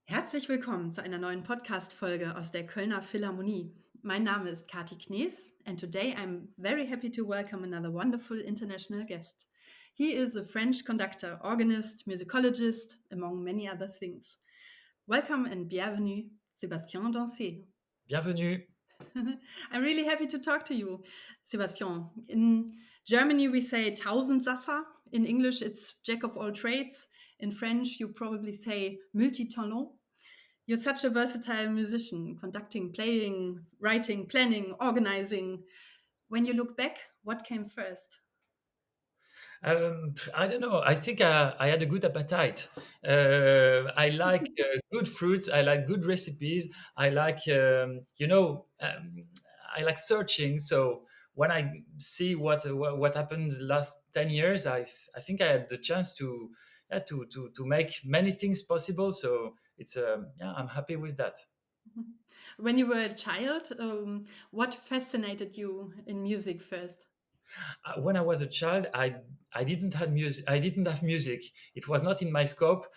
Herzlich willkommen zu einer neuen Podcast-Folge aus der Kölner Philharmonie. Mein Name ist Katherina Knees, and today I'm very happy to welcome another wonderful international guest. He is a French conductor, organist, musicologist, among many other things. Welcome and bienvenue, Sébastien Daucé. Bienvenue. I'm really happy to talk to you, Sébastien. In Germany, we say Tausendsasser. In English, it's jack of all trades. In French, you probably say multitalent. You're such a versatile musician, conducting, playing, writing, planning, organizing. When you look back, what came first? I don't know. I think I had a good appetite. I like good fruits. I like good recipes. I like, I like searching. So when I see what happened the last 10 years, I think I had the chance to to make many things possible. So it's I'm happy with that. When you were a child, what fascinated you in music first? When I was a child, I didn't have music. I didn't have music. It was not in my scope.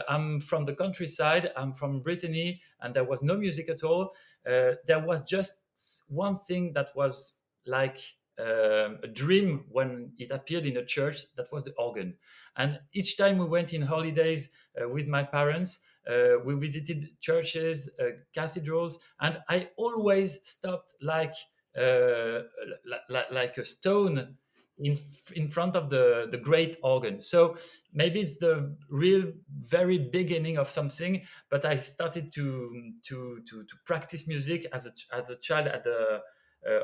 I'm from the countryside. I'm from Brittany, and there was no music at all. There was just one thing that was like a dream when it appeared in a church. That was the organ. And each time we went in holidays with my parents, we visited churches, cathedrals, and I always stopped like a stone in front of the great organ. So maybe it's the real very beginning of something. But I started to practice music as a child at the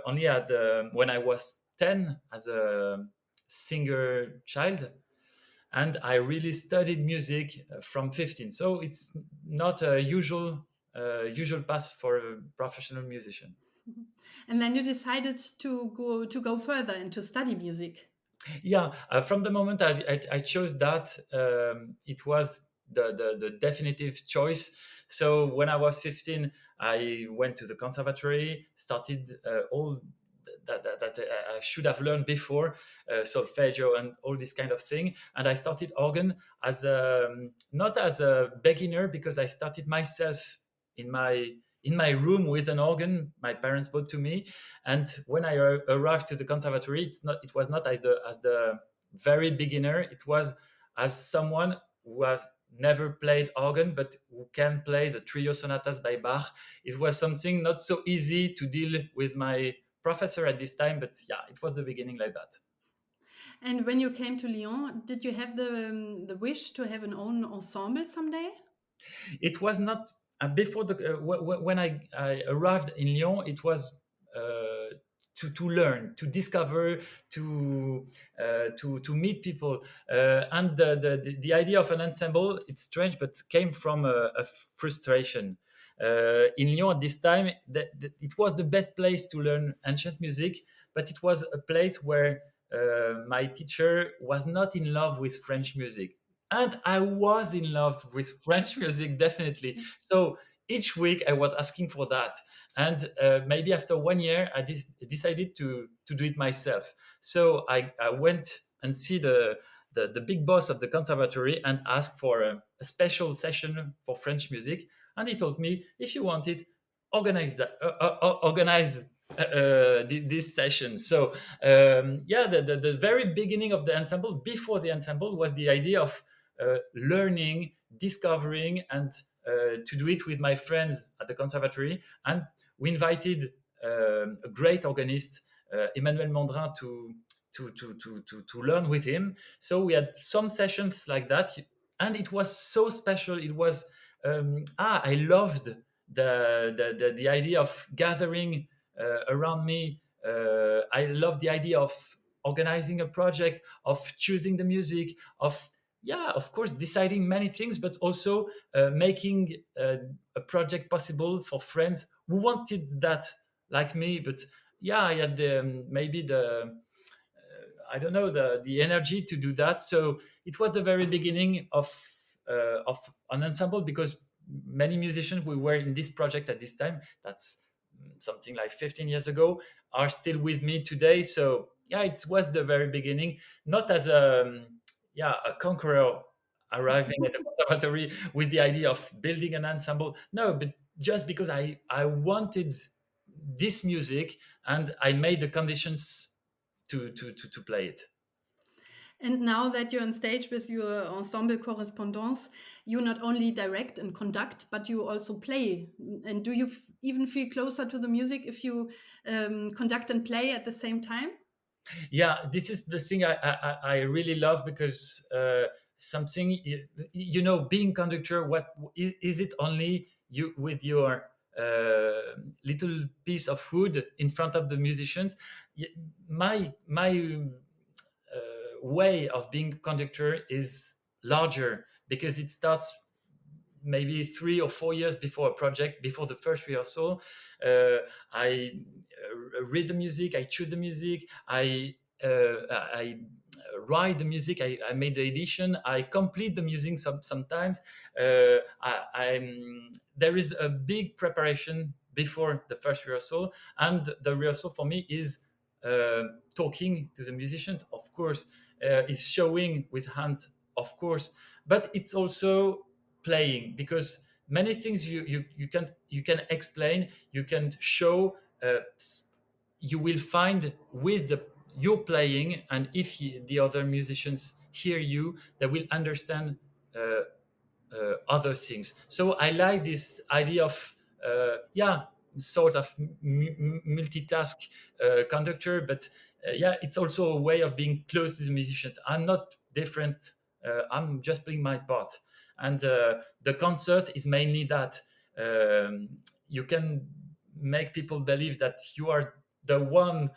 only at the, when I was 10 as a singer child, and I really studied music from 15. So it's not a usual path for a professional musician. And then you decided to go further and to study music. Yeah, from the moment I chose that, it was the definitive choice. So when I was 15, I went to the conservatory, started all that I should have learned before, solfeggio and all this kind of thing. And I started organ as not as a beginner, because I started myself in my room with an organ my parents bought to me. And when I arrived to the conservatory, it was not as the very beginner. It was as someone who has never played organ but who can play the trio sonatas by Bach. It was something not so easy to deal with my professor at this time, but yeah, it was the beginning like that. And when you came to Lyon, did you have the wish to have an own ensemble someday? It was not before the when I arrived in Lyon. It was to learn, to discover, to meet people, and the idea of an ensemble. It's strange, but came from a frustration. In Lyon at this time, it was the best place to learn ancient music, but it was a place where my teacher was not in love with French music, and I was in love with French music, definitely. So each week I was asking for that, and maybe after 1 year I decided to do it myself. So I went and see the big boss of the conservatory and asked for a special session for French music, and he told me, if you want it, organize this session. So yeah, the very beginning of the ensemble, before the ensemble, was the idea of learning, discovering, and to do it with my friends at the conservatory. And we invited a great organist, Emmanuel Mondrin, to learn with him. So we had some sessions like that, and it was so special. It was I loved the idea of gathering around me. I loved the idea of organizing a project, of choosing the music, of, yeah, of course, deciding many things, but also making a project possible for friends who wanted that, like me. But yeah, I had maybe the I don't know, the energy to do that. So it was the very beginning of an ensemble, because many musicians we were in this project at this time, that's something like 15 years ago, are still with me today. So yeah, it was the very beginning, not as a yeah, a conqueror arriving at the conservatory with the idea of building an ensemble. No, but just because I wanted this music, and I made the conditions to play it. And now that you're on stage with your Ensemble Correspondance, you not only direct and conduct, but you also play. And do you even feel closer to the music if you conduct and play at the same time? Yeah, this is the thing I really love, because something, being conductor, what is it only you with your little piece of wood in front of the musicians? Y- my way of being conductor is larger, because it starts maybe 3 or 4 years before a project, before the first rehearsal. uh, I read the music, I choose the music, I write the music, I made the edition, I complete the music sometimes. There is a big preparation before the first rehearsal, and the rehearsal for me is uh, talking to the musicians, of course, is showing with hands, of course, but it's also playing, because many things you can explain, you can show, you will find with your playing, and if the other musicians hear you, they will understand uh, other things. So I like this idea of yeah, sort of multitask conductor, but yeah, it's also a way of being close to the musicians. I'm not different. I'm just playing my part, and the concert is mainly that. You can make people believe that you are the one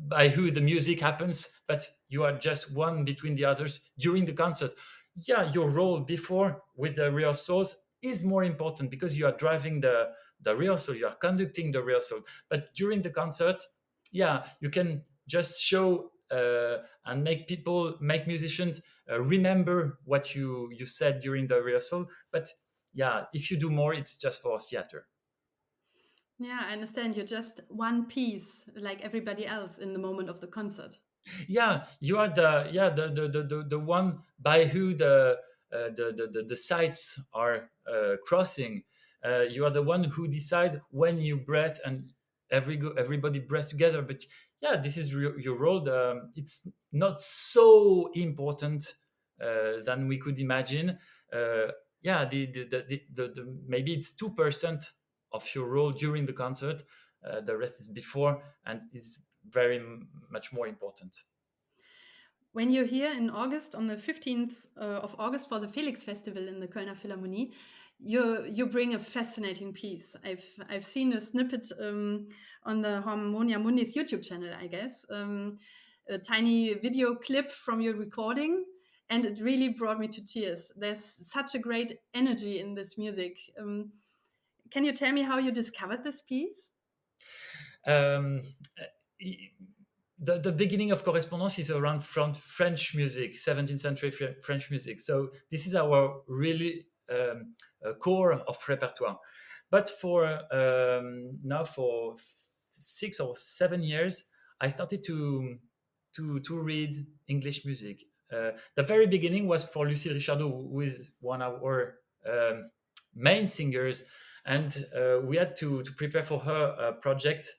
by who the music happens, but you are just one between the others during the concert. Yeah, your role before with the rehearsals is more important, because you are driving the rehearsal, you are conducting the rehearsal. But during the concert, yeah, you can just show and make musicians remember what you said during the rehearsal. But yeah, if you do more, it's just for theater. Yeah, I understand. You're just one piece, like everybody else, in the moment of the concert. Yeah, you are the one by who the sides are crossing. You are the one who decides when you breath, and everybody breath together. But yeah, this is your role. It's not so important than we could imagine. uh, yeah, maybe it's 2% of your role during the concert. The rest is before, and is very much more important. When you're here in August, on the 15th of August for the Felix Festival in the Kölner Philharmonie, you bring a fascinating piece. I've seen a snippet on the Harmonia Mundis YouTube channel, I guess, a tiny video clip from your recording, and it really brought me to tears. There's such a great energy in this music. Can you tell me how you discovered this piece? Um, the beginning of Correspondance is around French music, 17th century French music. So this is our really core of repertoire. But for now, for 6 or 7 years, I started to read English music. The very beginning was for Lucille Richardot, who is one of our main singers, and we had to prepare for her a project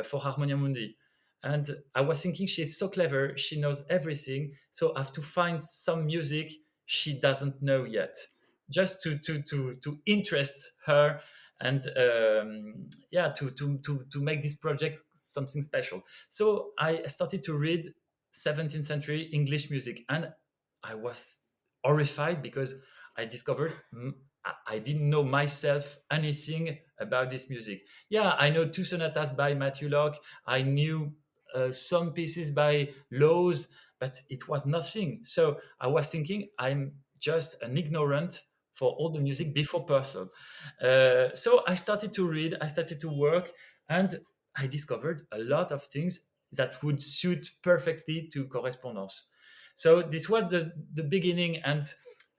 for Harmonia Mundi. And I was thinking, she's so clever, she knows everything, so I have to find some music she doesn't know yet, just to interest her, and yeah, to make this project something special. So I started to read 17th century English music, and I was horrified, because I discovered I didn't know myself anything about this music. Yeah, I know two sonatas by Matthew Locke. I knew some pieces by Laws, but it was nothing. So I was thinking, I'm just an ignorant for all the music before Purcell. So I started to read, I started to work, and I discovered a lot of things that would suit perfectly to Correspondance. So this was the beginning, and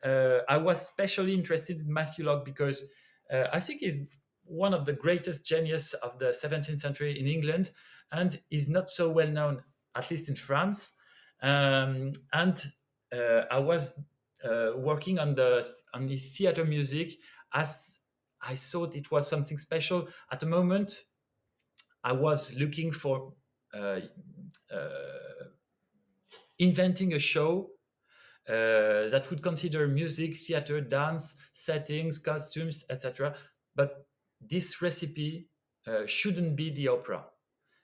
I was especially interested in Matthew Locke, because I think he's one of the greatest genius of the 17th century in England, and is not so well known, at least in France. And I was working on the theater music, as I thought it was something special. At the moment, I was looking for uh, uh, inventing a show that would consider music, theater, dance, settings, costumes, etc. But this recipe shouldn't be the opera.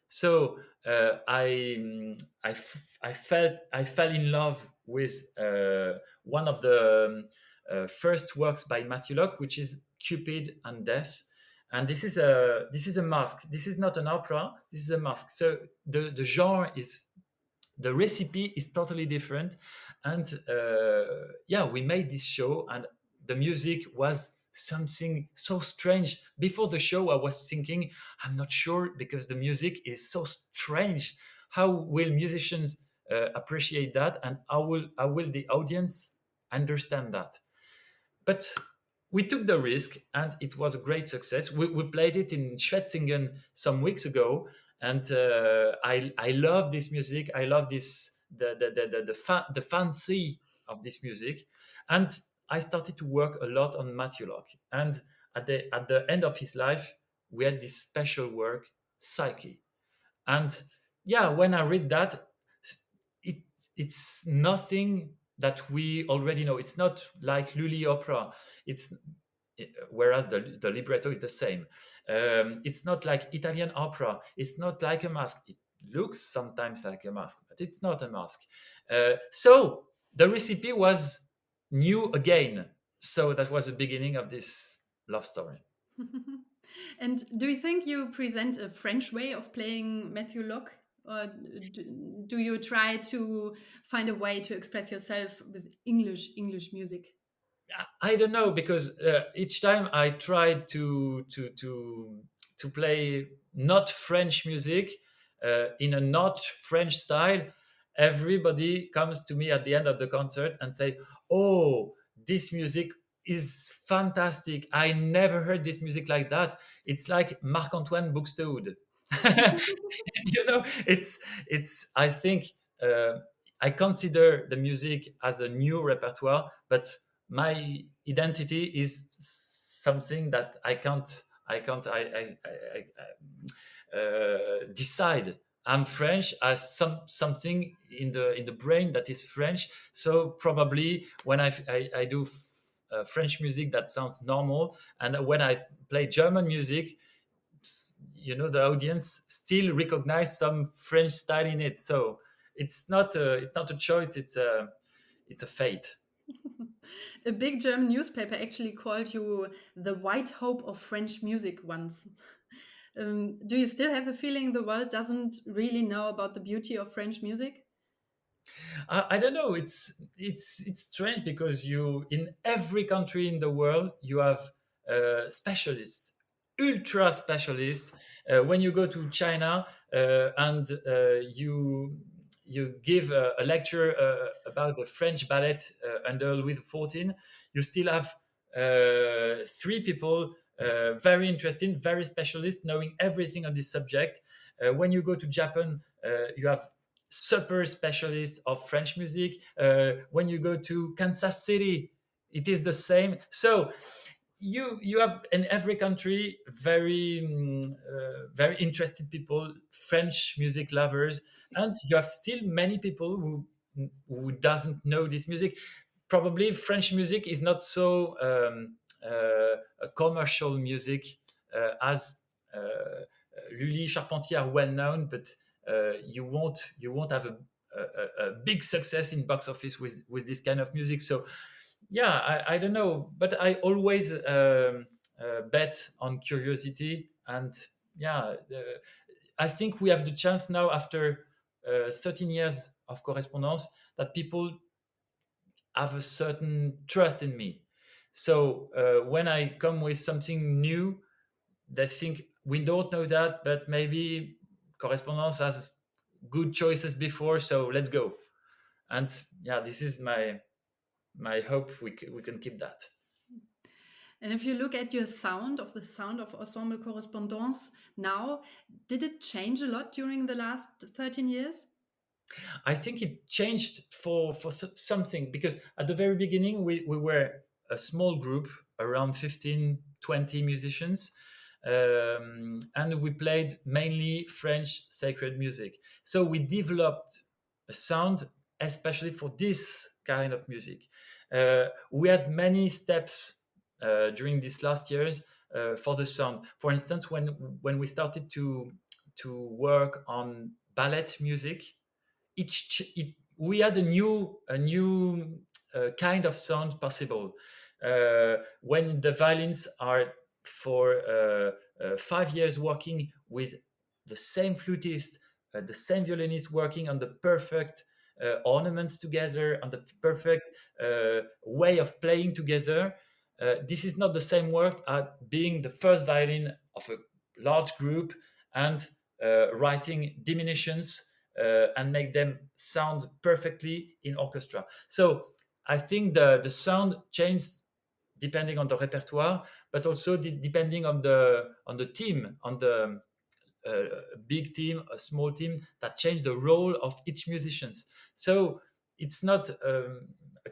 So I fell in love with one of the first works by Matthew Locke, which is Cupid and Death. And this is a masque. This is not an opera. This is a masque. So the genre is, the recipe is totally different. And yeah, we made this show, and the music was something so strange. Before the show, I was thinking, I'm not sure, because the music is so strange. How will musicians appreciate that, and how will the audience understand that? But we took the risk, and it was a great success. We played it in Schwetzingen some weeks ago, and I love this music. I love this the fancy of this music, and I started to work a lot on Matthew Locke. And at the end of his life, we had this special work, Psyche. And yeah, when I read that, it it's nothing that we already know. It's not like Lully opera. It's Whereas the libretto is the same. It's not like Italian opera. It's not like a mask. It looks sometimes like a mask, but it's not a mask. So the recipe was new again. So that was the beginning of this love story. And do you think you present a French way of playing Matthew Locke? Or do you try to find a way to express yourself with English music? I don't know, because each time I tried to play not French music in a not French style, everybody comes to me at the end of the concert and say, "Oh, this music is fantastic! I never heard this music like that. It's like Marc Antoine Buxtehude." It's. I think I consider the music as a new repertoire, but my identity is something that I can't decide. I'm French, as something in the brain that is French. So probably when I do French music, that sounds normal, and when I play German music, the audience still recognize some French style in it. So it's not a choice. It's a fate. A big German newspaper actually called you the white hope of French music once. Do you still have the feeling the world doesn't really know about the beauty of French music? I don't know. It's strange, because you, in every country in the world, you have specialists, ultra specialists. When you go to China, and you give a lecture about the French ballet under Louis XIV, you still have three people very interesting, very specialist, knowing everything on this subject. When you go to Japan, you have super specialists of French music. When you go to Kansas City, it is the same. So you have in every country very interested people, French music lovers, and you have still many people who doesn't know this music. Probably French music is not so a commercial music as Lully, Charpentier are well known, but you won't have a big success in box office with this kind of music. So yeah, I don't know, but I always bet on curiosity. And yeah, I think we have the chance now, after 13 years of correspondence, that people have a certain trust in me. So when I come with something new, they think, we don't know that, but maybe correspondence has good choices before, so let's go. And yeah, this is my hope, we can keep that. And if you look at your the sound of Ensemble Correspondance now, did it change a lot during the last 13 years? I think it changed for something, because at the very beginning we were a small group, around 15, 20 musicians, and we played mainly French sacred music. So we developed a sound especially for this kind of music. We had many steps during these last years for the sound. For instance, when we started to work on ballet music, we had a new kind of sound possible. When the violins are for 5 years working with the same flutist, the same violinist, working on the perfect ornaments together, on the perfect way of playing together. This is not the same work as being the first violin of a large group and writing diminutions and make them sound perfectly in orchestra. So I think the sound changed depending on the repertoire, but also depending on the team, on the big team, a small team, that changed the role of each musicians. So it's not a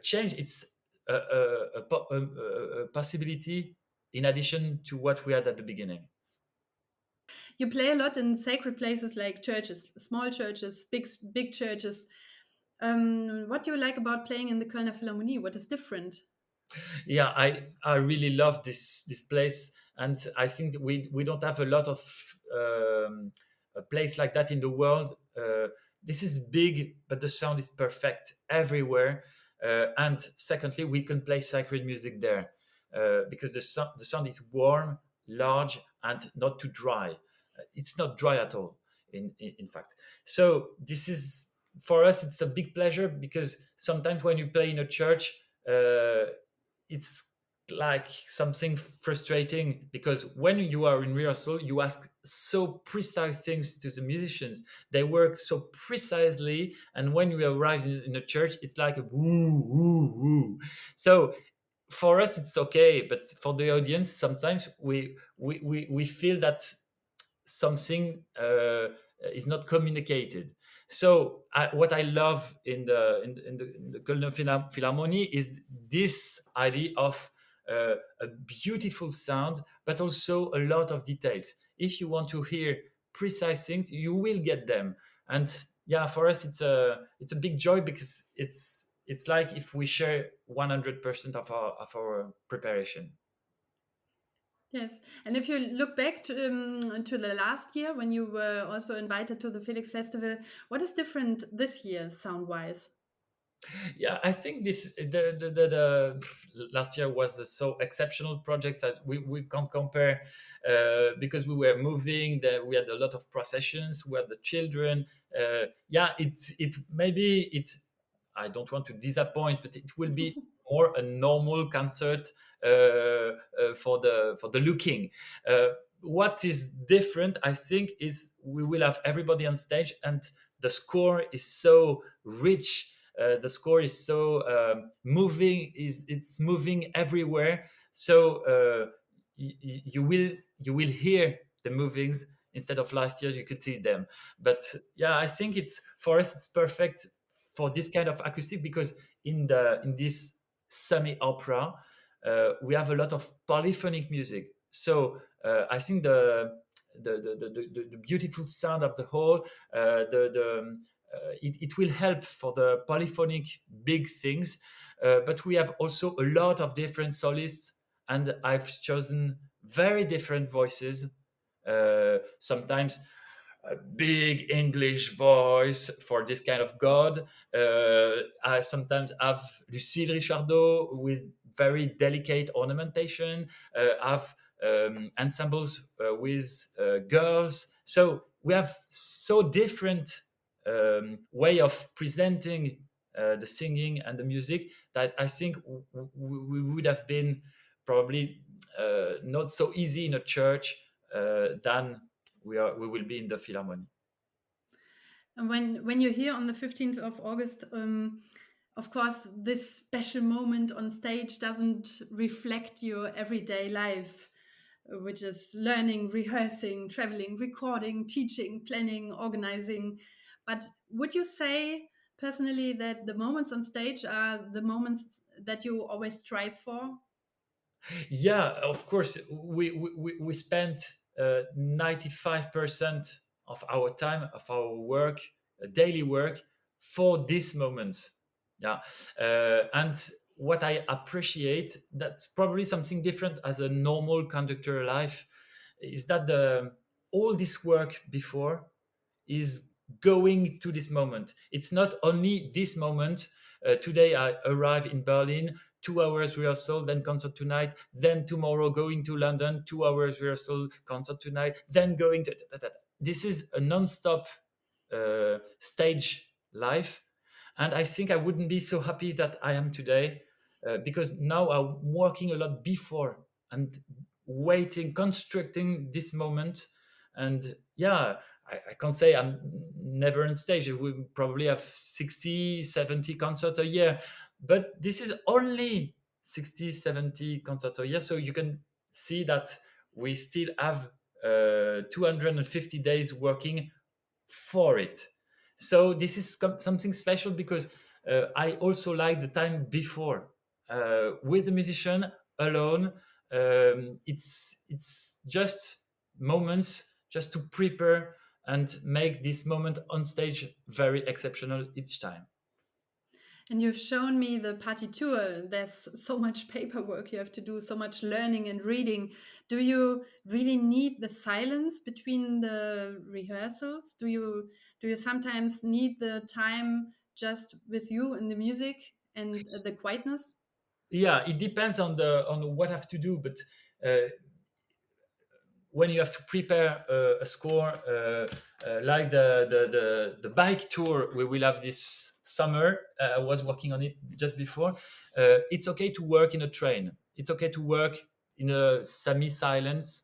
change; it's a possibility in addition to what we had at the beginning. You play a lot in sacred places like churches, small churches, big churches. What do you like about playing in the Kölner Philharmonie? What is different? Yeah, I really love this place, and I think that we don't have a lot of a place like that in the world. This is big, but the sound is perfect everywhere. And secondly, we can play sacred music there because the sound is warm, large, and not too dry. It's not dry at all, in fact. So this is, for us, it's a big pleasure, because sometimes when you play in a church, it's like something frustrating, because when you are in rehearsal you ask so precise things to the musicians, they work so precisely, and when you arrive in a church it's like a woo woo woo. So for us it's okay, but for the audience sometimes we feel that something is not communicated. So what I love in the Kölner Philharmonie is this idea of a beautiful sound, but also a lot of details. If you want to hear precise things, you will get them. And yeah, for us, it's a big joy, because it's like if we share 100% of our preparation. Yes, and if you look back to the last year when you were also invited to the Felix Festival, what is different this year sound-wise? Yeah, I think the last year was a so exceptional project that we can't compare, because we were moving. We had a lot of processions. We had the children. Yeah, it maybe it's. I don't want to disappoint, but it will be more a normal concert for the looking. What is different, I think, is we will have everybody on stage, and the score is so rich, the score is so moving, is it's moving everywhere. So you will hear the movings instead of last year you could see them. But yeah, I think it's, for us it's perfect for this kind of acoustic, because in this semi opera we have a lot of polyphonic music. So I think the beautiful sound of the whole, it will help for the polyphonic big things. But we have also a lot of different solists, and I've chosen very different voices. Sometimes a big English voice for this kind of God. I sometimes have Lucille Richardot with very delicate ornamentation. Have ensembles with girls. So we have so different way of presenting the singing and the music, that I think we would have been probably not so easy in a church than we will be in the Philharmonie. And when you're here on the 15th of August, of course, this special moment on stage doesn't reflect your everyday life, which is learning, rehearsing, traveling, recording, teaching, planning, organizing. But would you say personally that the moments on stage are the moments that you always strive for? Yeah, of course, we spent 95% of our time, of our work, daily work, for these moments. Yeah. And what I appreciate, that's probably something different as a normal conductor life, is that all this work before is going to this moment. It's not only this moment. Today I arrive in Berlin, 2 hours rehearsal, then concert tonight, then tomorrow going to London, 2 hours rehearsal, concert tonight, then going to. This is a non-stop stage life. And I think I wouldn't be so happy that I am today, because now I'm working a lot before and waiting, constructing this moment. And yeah, I can't say I'm never on stage. We probably have 60, 70 concerts a year, but this is only 60, 70 concerts a year. So you can see that we still have 250 days working for it. So this is something special, because I also like the time before, with the musician alone. It's just moments just to prepare and make this moment on stage very exceptional each time. And you've shown me the partitur. There's so much paperwork you have to do, so much learning and reading. Do you really need the silence between the rehearsals? Do you sometimes need the time just with you and the music and the quietness? Yeah, it depends on what I have to do, but uh, when you have to prepare a score, like the bike tour we will have this summer, I was working on it just before. It's okay to work in a train. It's okay to work in a semi-silence,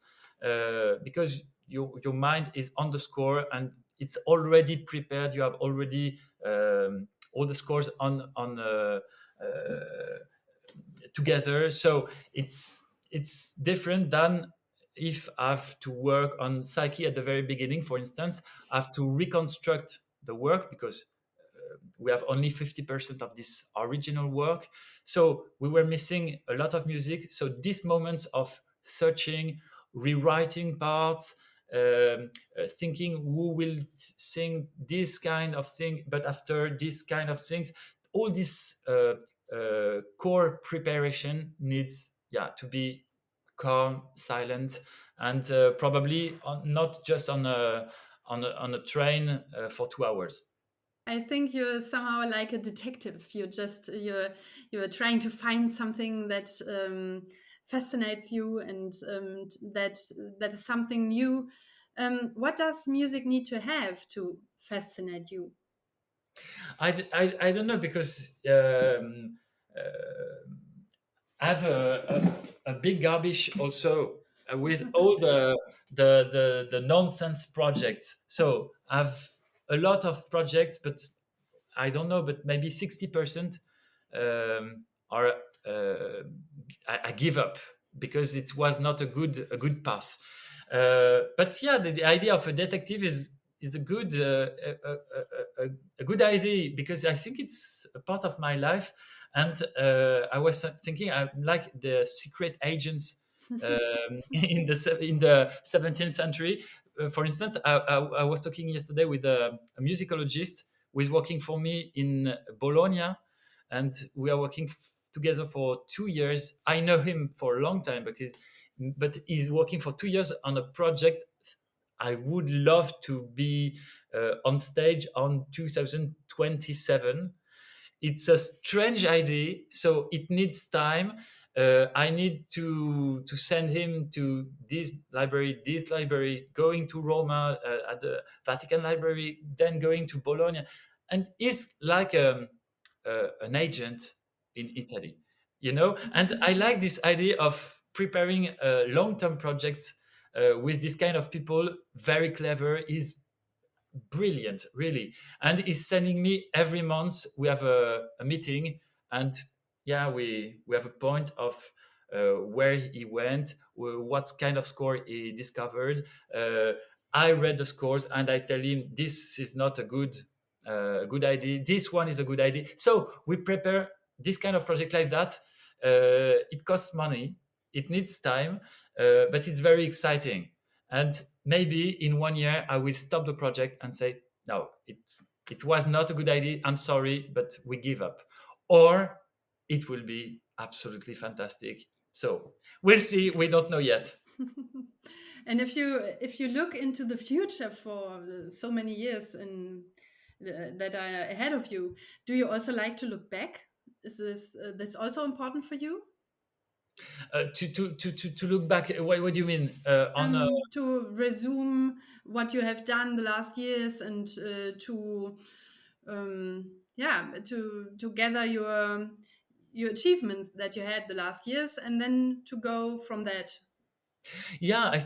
because your mind is on the score and it's already prepared. You have already all the scores uh, together. So it's different than if I have to work on psyche at the very beginning. For instance, I have to reconstruct the work, because we have only 50% of this original work. So we were missing a lot of music. So these moments of searching, rewriting parts, thinking who will sing this kind of thing, but after this kind of things, all this core preparation needs, yeah, to be calm, silent, and probably not just on a train for 2 hours. I think you're somehow like a detective. You're trying to find something that fascinates you, and that is something new. What does music need to have to fascinate you? I don't know, because I have a big garbage also, with all the nonsense projects. So I have a lot of projects, but I don't know, but maybe 60% are I give up, because it was not a good path. But yeah, the idea of a detective is a good idea, because I think it's a part of my life. And I was thinking, I like the secret agents in the 17th century. For instance, I was talking yesterday with a musicologist who is working for me in Bologna, and we are working together for 2 years. I know him for a long time, but he's working for 2 years on a project. I would love to be on stage on 2027. It's a strange idea, so it needs time. I need to send him to this library, going to Roma, at the Vatican Library, then going to Bologna, and he's like an agent in Italy, you know. And I like this idea of preparing long-term projects with this kind of people. Very clever. Is brilliant, really. And he's sending me every month. We have a meeting, and yeah, we have a point of where he went, what kind of score he discovered. I read the scores and I tell him this is not a good a good idea. This one is a good idea. So we prepare this kind of project like that. It costs money. It needs time, but it's very exciting. And maybe in 1 year, I will stop the project and say, no, it was not a good idea. I'm sorry, but we give up. Or it will be absolutely fantastic. So we'll see. We don't know yet. And if you look into the future for so many years that are ahead of you, do you also like to look back? Is this also important for you? To look back, what do you mean on? To resume what you have done the last years and to gather your achievements that you had the last years and then to go from that. Yeah,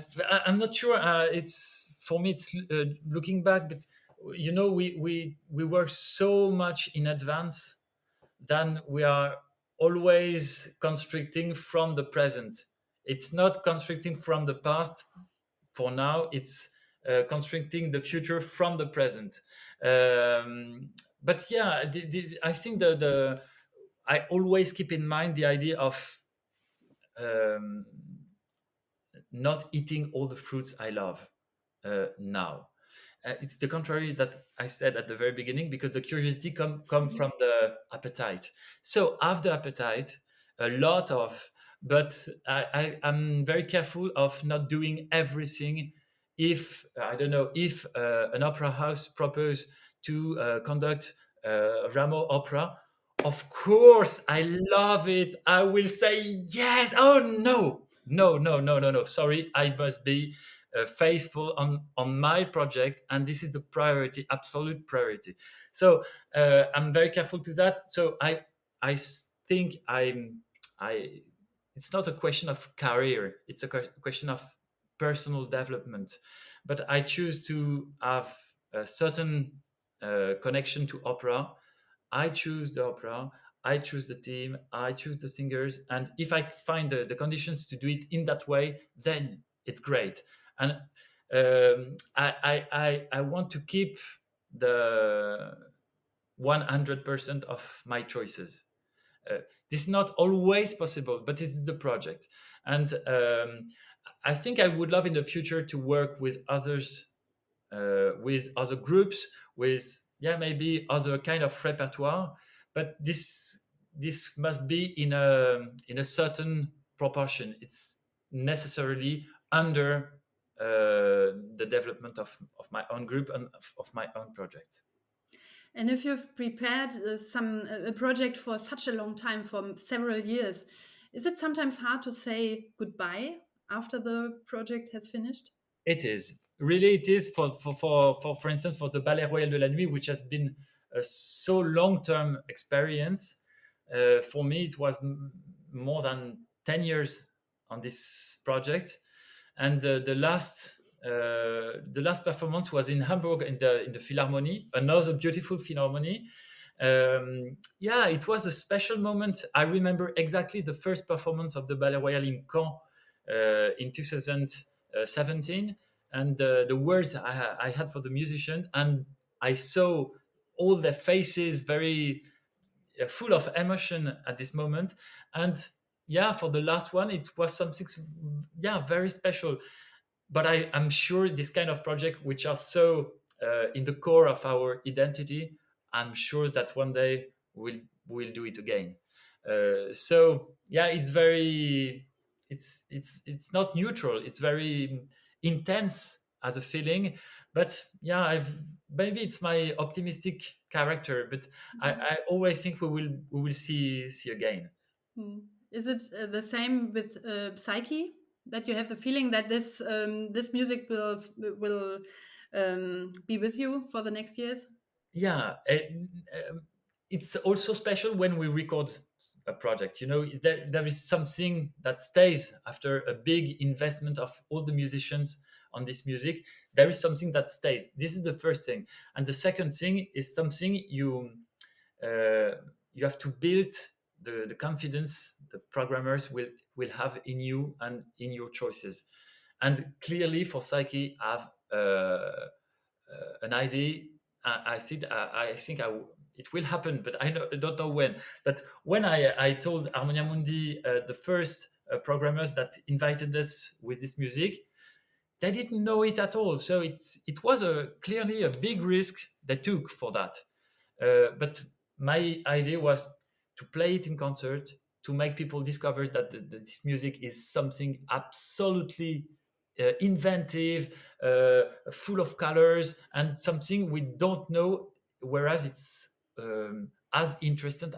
I'm not sure. It's for me. It's looking back, but we work so much in advance, then we are always constricting from the present. It's not constricting from the past. For now, it's constricting the future from the present. But yeah, I think the I always keep in mind the idea of um, not eating all the fruits I love now. It's the contrary that I said at the very beginning, because the curiosity come from the appetite. So after appetite, a lot of, but I'm very careful of not doing everything. If I don't know, if an opera house proposes to conduct Rameau opera, of course I love it. I will say yes. Oh no, no, no, no, no, no. Sorry, I must be faithful on my project, and this is the priority, absolute priority. So I'm very careful to that. So think I it's not a question of career, it's a question of personal development. But I choose to have a certain connection to opera. I choose the opera, I choose the team, I choose the singers, and if I find the conditions to do it in that way, then it's great. And I want to keep the 100% of my choices. Uh, this is not always possible, but this is the project. And I think I would love in the future to work with other groups, with maybe other kind of repertoire, but this must be in a certain proportion. It's necessarily under the development of my own group and of my own projects. And if you've prepared a project for such a long time, for several years, is it sometimes hard to say goodbye after the project has finished? It is really, it is for instance, for the Ballet Royal de la Nuit, which has been a so long term experience. For me, it was more than 10 years on this project, and the last performance was in Hamburg in the Philharmonie, another beautiful Philharmonie. It was a special moment. I remember exactly the first performance of the Ballet Royal in Caen in 2017, and the words I had for the musicians, and I saw all their faces very full of emotion at this moment. And for the last one, it was something very special. But I'm sure this kind of project, which are so in the core of our identity, I'm sure that one day we'll do it again. It's very, it's not neutral. It's very intense as a feeling. But I've maybe it's my optimistic character. But I always think we will see again. Hmm. Is it the same with Psyche, that you have the feeling that this music will be with you for the next years? yeah it's also special when we record a project. There is something that stays after a big investment of all the musicians on this music. There is something that stays. This is the first thing. And the second thing is something you have to build the confidence the programmers will have in you and in your choices. And clearly for Psyche, I have an idea it will happen, but I don't know when. But when I told Harmonia Mundi, the first programmers that invited us with this music, they didn't know it at all. So it was clearly a big risk they took for that. But my idea was to play it in concert, to make people discover that this music is something absolutely inventive, full of colors, and something we don't know, whereas it's as interesting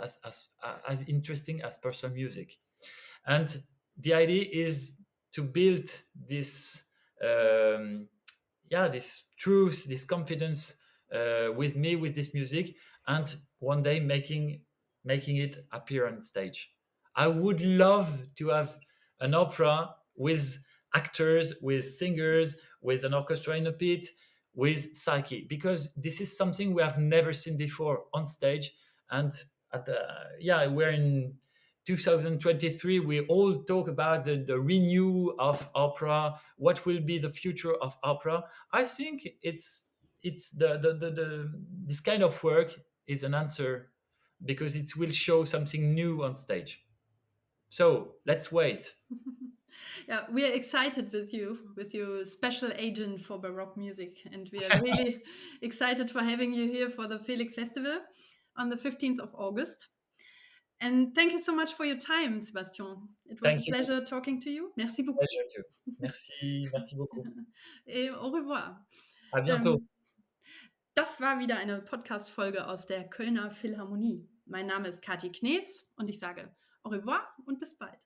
as interesting as personal music. And the idea is to build this this truth, this confidence with me, with this music, and one day making it appear on stage. I would love to have an opera with actors, with singers, with an orchestra in a pit, with psyche, because this is something we have never seen before on stage. And we're in 2023, we all talk about the renew of opera, what will be the future of opera. I think it's this kind of work is an answer, because it will show something new on stage. So let's wait. Yeah, we are excited with you, special agent for Baroque music, and we are really excited for having you here for the Felix Festival on the 15th of August. And thank you so much for your time, Sébastien. It was Thank a you. pleasure talking to you. Merci beaucoup. Pleasure too. Merci beaucoup. Et au revoir. À bientôt. Das war wieder eine Podcast-Folge aus der Kölner Philharmonie. Mein Name ist Katherina Knees und ich sage au revoir und bis bald.